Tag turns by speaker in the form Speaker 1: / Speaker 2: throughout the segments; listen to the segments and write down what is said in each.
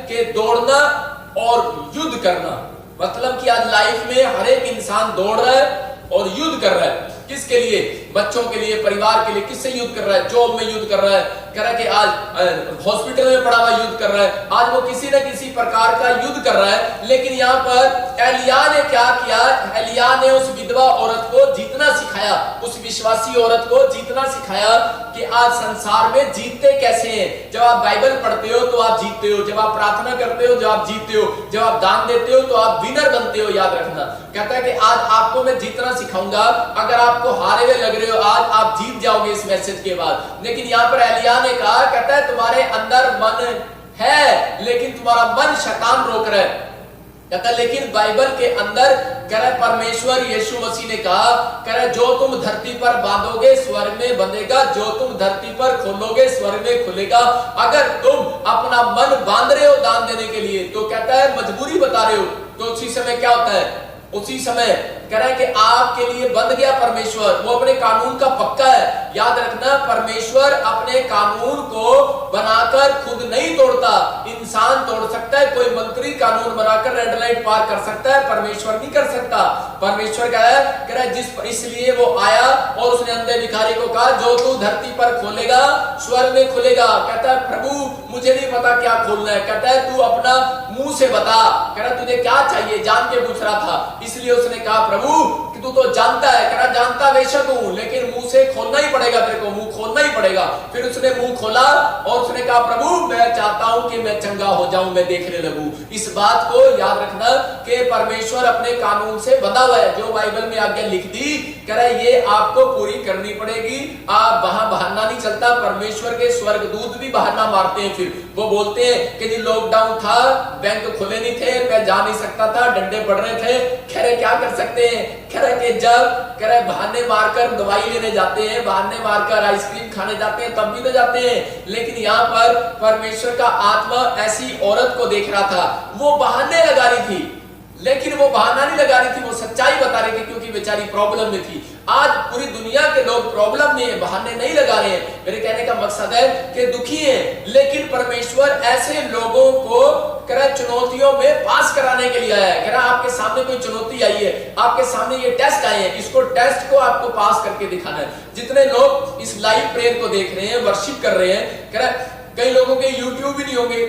Speaker 1: कि दौड़ना और युद्ध करना, मतलब कि आज लाइफ में हर एक इंसान दौड़ रहा है और युद्ध कर रहा है। किसके लिए? बच्चों के लिए, परिवार के लिए। किससे युद्ध कर रहा है? जॉब में युद्ध कर रहा है, कह रहा है कि आज हॉस्पिटल में पड़ा हुआ युद्ध कर रहा है, आज वो किसी न किसी प्रकार का युद्ध कर रहा है। लेकिन यहाँ पर एलिय्याह ने क्या किया? एलिय्याह ने उस विधवा औरत को जीतना सिखाया, उस विश्वासी औरत को जीतना सिखाया कि आज संसार में जीतते कैसे हैं। जब आप बाइबल पढ़ते हो तो आप जीतते हो, जब आप प्रार्थना करते हो जो आप जीतते हो, जब आप दान देते हो तो आप विनर बनते हो। याद रखना, कहता है कि आज आपको मैं जीतना सिखाऊंगा। अगर आपको हारे हुए लग रहे हो, आज आप जीत जाओगे इस मैसेज के बाद। लेकिन यहाँ पर एलिय्याह ने कहा, कहता है तुम्हारे अंदर मन है लेकिन तुम्हारा मन शैतान रोक रहा है। कहता है लेकिन बाइबल के अंदर कह रहा है परमेश्वर यीशु मसीह ने कहा, कह रहा है जो तुम धरती पर बांधोगे स्वर्ग में बंधेगा, जो तुम धरती पर खोलोगे स्वर्ग में खुलेगा। अगर तुम अपना मन बांध रहे हो दान देने के लिए तो कहता है मजबूरी बता रहे हो, तो उसी समय क्या होता है? उसी समय कह रहा है कि आपके लिए बंध गया परमेश्वर, वो अपने कानून का पक्का है। याद रखना, परमेश्वर अपने कानून को बनाकर खुद नहीं तोड़ता, इंसान तोड़ सकता है। कोई मंत्री कानून बनाकर रेड लाइट पार कर सकता है, परमेश्वर नहीं कर सकता। परमेश्वर क्या है? कह रहा है इसलिए वो आया और उसने अंधे भिखारी को कहा जो तू धरती पर खोलेगा स्वर्ग में खुलेगा। कहता है प्रभु मुझे नहीं पता क्या खोलना है। कहता है तू अपना मुंह से बता। कह रहा तुझे क्या चाहिए? जान के पूछ रहा था, इसलिए उसने कहा प्रभु कि तू तो जानता है। कह रहा जानता बेशक हूं, लेकिन मुंह से खोलना ही पड़ेगा, तेरे को मुंह खोलना ही पड़ेगा। फिर उसने मुंह खोला और उसने कहा प्रभु मैं चाहता हूं कि मैं चंगा हो जाऊं, मैं देखने लगूं। इस बात को याद रखना कि परमेश्वर अपने कानून से बंधा हुआ है। जो बाइबल में आज्ञा लिख दी, कह रहा है ये आपको पूरी करनी पड़ेगी। आप वहां बहाना नहीं चलता। परमेश्वर के स्वर्गदूत भी बहाना मारते हैं, फिर वो बोलते हैं कि जी लॉकडाउन था, बैंक खुले नहीं थे, मैं जा नहीं सकता था, डंडे पड़ रहे थे। कह रहे क्या कर सकते हैं? कह रहे कि जब कह रहे बहाने मारकर दवाई लेने जाते हैं, बहाने मारकर आइसक्रीम खाने जाते हैं, तब भी तो जाते हैं। लेकिन यहाँ पर परमेश्वर का आत्मा ऐसी औरत को देख रहा था, वो बहाने लगा रही थी, लेकिन वो बहाना नहीं लगा रही थी, वो सच्चाई बता रही थी, क्योंकि बेचारी प्रॉब्लम में थी। आज पूरी दुनिया के लोग प्रॉब्लम में है, बहाने नहीं लगा रहे हैं। मेरे कहने का मकसद है कि दुखी हैं, लेकिन परमेश्वर ऐसे लोगों को कह रहा चुनौतियों में पास कराने के लिए आया है। कह रहा आपके सामने कोई चुनौती आई है, आपके सामने ये टेस्ट आए हैं, इसको टेस्ट को आपको पास करके दिखाना है। जितने लोग इस लाइव प्रेयर को देख रहे हैं, वर्शिप कर रहे हैं, कह रहा कई लोगों के यूट्यूब भी नहीं होंगे,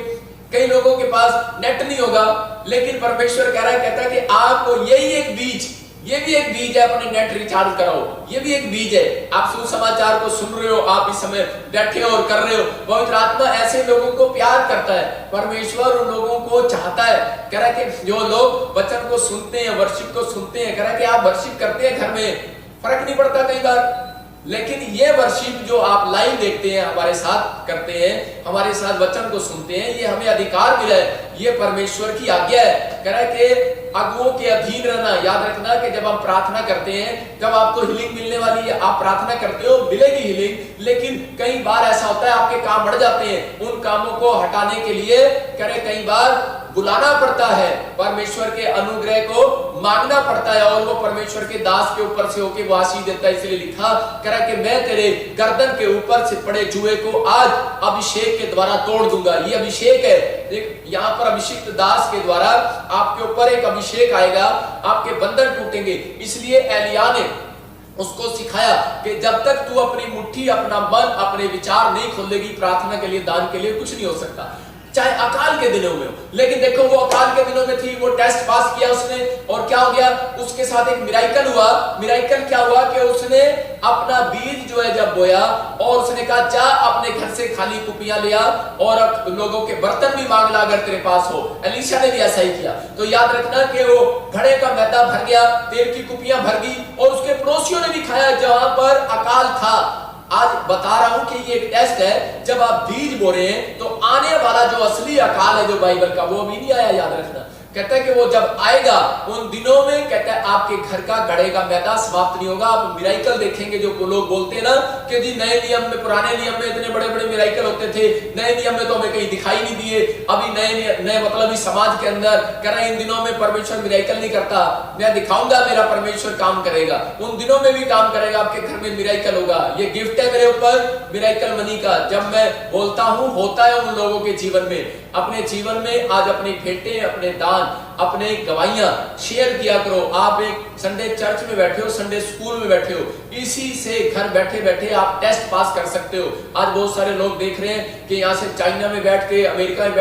Speaker 1: कई लोगों के पास नेट नहीं होगा, लेकिन परमेश्वर कह रहा है, कहता है कि आपको यही एक बीज, ये भी एक बीज है, अपने नेट रिचार्ज कराओ, ये भी एक बीज है। आप सुसमाचार को सुन रहे हो, आप इस समय बैठे हो और कर रहे हो। पवित्र आत्मा ऐसे लोगों को प्यार करता है, परमेश्वर उन लोगों को चाहता है। कह रहा है कि जो लोग वचन को सुनते हैं, वर्शिप को सुनते हैं, कह रहा है कि आप वर्शिप करते हैं घर में, फर्क नहीं पड़ता कई बार, लेकिन ये वर्शिप जो आप लाइव देखते हैं, हमारे साथ करते हैं, हमारे साथ वचन को सुनते हैं, ये हमें अधिकार मिला है, ये परमेश्वर की आज्ञा है। कह रहा है कि अगुओं के अधीन रहना। याद रखना कि जब हम प्रार्थना करते हैं, जब आपको हीलिंग मिलने वाली है, आप प्रार्थना करते हो, मिलेगी हीलिंग, लेकिन कई बार ऐसा होता है आपके काम बढ़ जाते हैं, उन कामों को हटाने के लिए कह रहे कई बार बुलाना पड़ता है, परमेश्वर के अनुग्रह को मांगना पड़ता है, और वो परमेश्वर के दास के ऊपर से होके वो आशीष देता है। इसलिए लिखा कह रहा कि मैं तेरे गर्दन के ऊपर से पड़े जुए को आज अभिषेक के द्वारा तोड़ दूंगा। ये अभिषेक है, यहाँ पर अभिषिक्त दास के द्वारा आपके ऊपर एक अभिषेक आएगा, आपके बंधन टूटेंगे। इसलिए एलिय्याह ने उसको सिखाया कि जब तक तू अपनी मुट्ठी, अपना मन, अपने विचार नहीं खोलेगी प्रार्थना के लिए, दान के लिए, कुछ नहीं हो सकता, चाहे अकाल के दिनों में हो। लेकिन देखो वो अकाल के दिनों में थी, वो टेस्ट पास किया उसने, और क्या हो गया उसके साथ? एक मिराइकल हुआ। मिराइकल क्या हुआ कि उसने अपना बीज जो है जब बोया, और उसने कहा जा अपने घर से खाली कुपियां लिया और लोगों के बर्तन भी मांग ला अगर तेरे पास हो। एलीशा ने भी ऐसा ही किया। तो याद रखना कि वो घड़े का मैदा भर गया, तेल की कुपियां भर गई, और उसके पड़ोसियों ने भी खाया जहां पर अकाल था। आज बता रहा हूं कि ये एक टेस्ट है, जब आप बीज बो रहे हैं तो आने वाला जो असली अकाल है जो बाइबल का, वो भी नहीं आया। याद रखना, कहता है कि वो जब आएगा उन दिनों में, कहता है आपके घर का घड़े का मैदा समाप्त नहीं होगा। आप मिराइकल देखेंगे जो लोग बोलते हैं ना कि जी नए नियम में, पुराने नियम में इतने बड़े बड़े मिराइकल होते थे, नए नियम में तो हमें कहीं दिखाई नहीं दिए। अभी नए मतलब इस समाज के अंदर कह रहा है इन दिनों में परमेश्वर मिराइकल नहीं करता, मैं दिखाऊंगा मेरा परमेश्वर काम करेगा, उन दिनों में भी काम करेगा, आपके घर में मिराइकल होगा। ये गिफ्ट है मेरे ऊपर मिराइकल मनी का, जब मैं बोलता हूं होता है उन लोगों के जीवन में। अपने जीवन में आज अपनी भेंटें, अपने दान, अपने गवाहियां शेयर किया करो। आप एक संडे चर्च में बैठे हो, संडे स्कूल में बैठे हो, इसी से घर बैठे बैठे आप टेस्ट पास कर सकते हो। आज बहुत सारे लोग देख रहे हैं कि यहाँ से चाइना में बैठ के, अमेरिका में